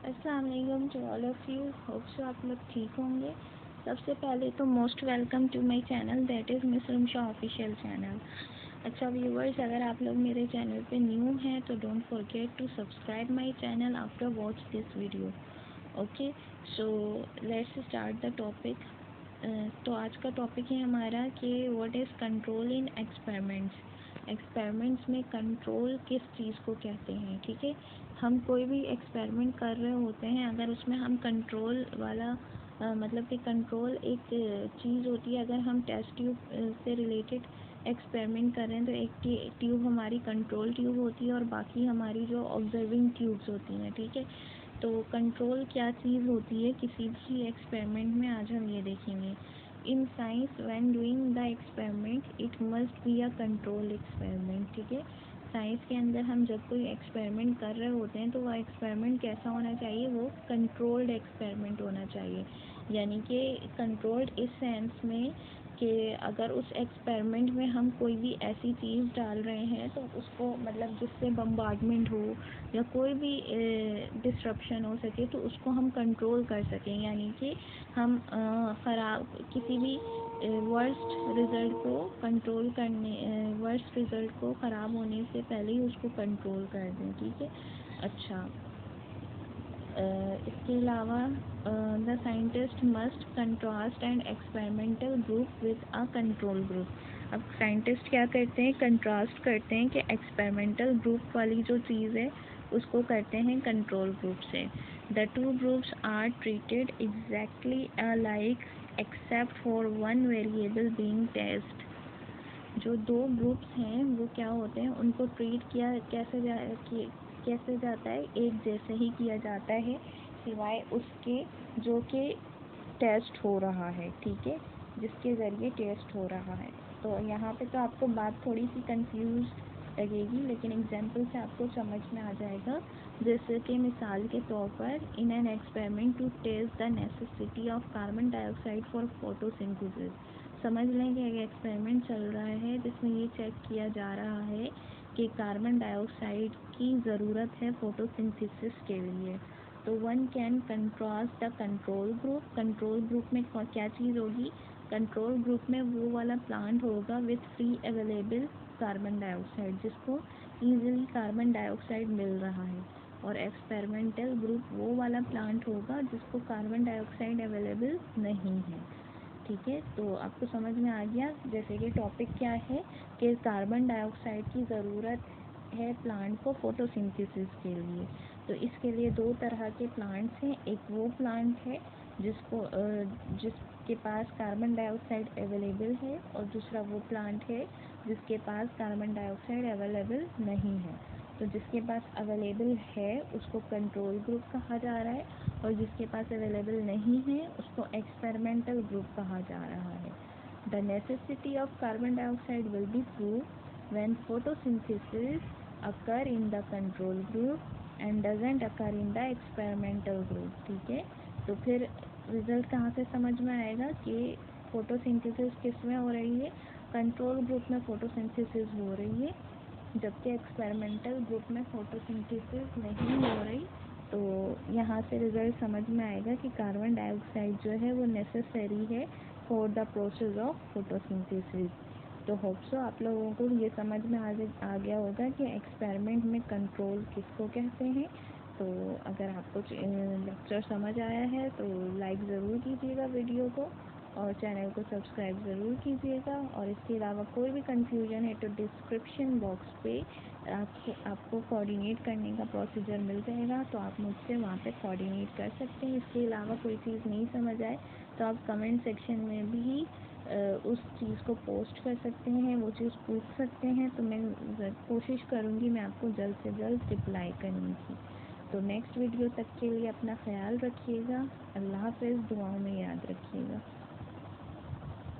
अस्सलाम वालेकुम to all of you. Hope so आप लोग ठीक होंगे। सबसे पहले तो most welcome to my channel that is miss Rumsha official channel. अच्छा व्यूवर्स, अगर आप लोग मेरे चैनल पे न्यू हैं तो don't forget to subscribe my channel after watch this video. Okay, so let's start the topic. तो आज का टॉपिक है हमारा कि what is control in experiments. Experiments में कंट्रोल किस चीज़ को कहते हैं। ठीक है, हम कोई भी एक्सपेरिमेंट कर रहे होते हैं, अगर उसमें हम कंट्रोल वाला मतलब कि कंट्रोल एक चीज़ होती है। अगर हम टेस्ट ट्यूब से रिलेटेड एक्सपेरिमेंट कर रहे हैं तो एक ट्यूब हमारी कंट्रोल ट्यूब होती है और बाकी हमारी जो ऑब्जर्विंग ट्यूब्स होती हैं। ठीक है, तो कंट्रोल क्या चीज़ होती है किसी भी एक्सपेरिमेंट में, आज हम ये देखेंगे। In science when doing the experiment it must be a control experiment. ठीक है, साइंस के अंदर हम जब कोई एक्सपेरिमेंट कर रहे होते हैं तो वह एक्सपेरिमेंट कैसा होना चाहिए, वो कंट्रोल्ड एक्सपेरिमेंट होना चाहिए। यानी कि कंट्रोल्ड इस सेंस में कि अगर उस एक्सपेरिमेंट में हम कोई भी ऐसी चीज़ डाल रहे हैं तो उसको मतलब जिससे बम्बार्डमेंट हो या कोई भी डिस्ट्रप्शन हो सके तो उसको हम कंट्रोल कर सकें। यानी कि हम ख़राब किसी भी वर्स्ट रिज़ल्ट को कंट्रोल करने वर्स्ट रिज़ल्ट को ख़राब होने से पहले ही उसको कंट्रोल कर दें। ठीक है, अच्छा इसके अलावा the scientist must contrast and experimental group with a control group. अब साइंटिस्ट क्या करते हैं, कंट्रास्ट करते हैं कि एक्सपेरिमेंटल ग्रुप वाली जो चीज़ है उसको करते हैं कंट्रोल ग्रुप से। The two groups are treated exactly alike except for one variable being test. जो दो ग्रुप्स हैं वो क्या होते हैं, उनको ट्रीट किया कैसे जाता है, एक जैसे ही किया जाता है सिवाय उसके जो कि टेस्ट हो रहा है। ठीक है, जिसके ज़रिए टेस्ट हो रहा है। तो यहाँ पे तो आपको बात थोड़ी सी कंफ्यूज लगेगी, लेकिन एग्जांपल से आपको समझ में आ जाएगा। जैसे कि मिसाल के तौर पर in an experiment to test the necessity of carbon dioxide for photosynthesis. समझ लें कि एक एक्सपेरिमेंट चल रहा है जिसमें ये चेक किया जा रहा है कि कार्बन डाइऑक्साइड की ज़रूरत है फोटोसिंथेसिस के लिए। तो one can contrast the control group. Control group में क्या चीज़ होगी, कंट्रोल ग्रुप में वो वाला प्लांट होगा with free available carbon dioxide, जिसको ईजिली कार्बन डाइऑक्साइड मिल रहा है। और एक्सपेरिमेंटल ग्रुप वो वाला प्लांट होगा जिसको कार्बन डाइऑक्साइड अवेलेबल नहीं है। ठीक है, तो आपको समझ में आ गया। जैसे कि टॉपिक क्या है कि कार्बन डाइऑक्साइड की ज़रूरत है प्लांट को फोटोसिंथेसिस के लिए। तो इसके लिए दो तरह के प्लांट्स हैं। एक वो प्लांट है जिसके पास कार्बन डाइऑक्साइड अवेलेबल है और दूसरा वो प्लांट है जिसके पास कार्बन डाइऑक्साइड अवेलेबल नहीं है। तो जिसके पास अवेलेबल है उसको कंट्रोल ग्रुप कहा जा रहा है और जिसके पास अवेलेबल नहीं है उसको एक्सपेरिमेंटल ग्रुप कहा जा रहा है। The necessity of carbon dioxide will be proved when photosynthesis occur in the control group and doesn't occur in the experimental group। ठीक है, तो फिर रिजल्ट कहाँ से समझ में आएगा कि फोटोसिंथेसिस किस में हो रही है, कंट्रोल ग्रुप में फोटोसिंथेसिस हो रही है, जबकि एक्सपेरिमेंटल ग्रुप में फोटोसिंथेसिस नहीं हो रही। तो यहाँ से रिजल्ट समझ में आएगा कि कार्बन डाइऑक्साइड जो है वो नेसेसरी है for the process of photosynthesis. तो होप सो आप लोगों को ये समझ में आ गया होगा कि एक्सपेरिमेंट में कंट्रोल किसको कहते हैं। तो अगर आपको लेक्चर समझ आया है तो लाइक ज़रूर कीजिएगा वीडियो को और चैनल को सब्सक्राइब ज़रूर कीजिएगा। और इसके अलावा कोई भी कंफ्यूजन है तो डिस्क्रिप्शन बॉक्स पे आपको कोऑर्डिनेट करने का प्रोसीजर मिल जाएगा, तो आप मुझसे वहाँ पे कोऑर्डिनेट कर सकते हैं। इसके अलावा कोई चीज़ नहीं समझ आए तो आप कमेंट सेक्शन में भी उस चीज़ को पोस्ट कर सकते हैं, वो चीज़ पूछ सकते हैं। तो मैं कोशिश करूँगी मैं आपको जल्द से जल्द रिप्लाई करने की। तो नेक्स्ट वीडियो तक के लिए अपना ख्याल रखिएगा। अल्लाह हाफ़िज़, दुआओं में याद रखिएगा।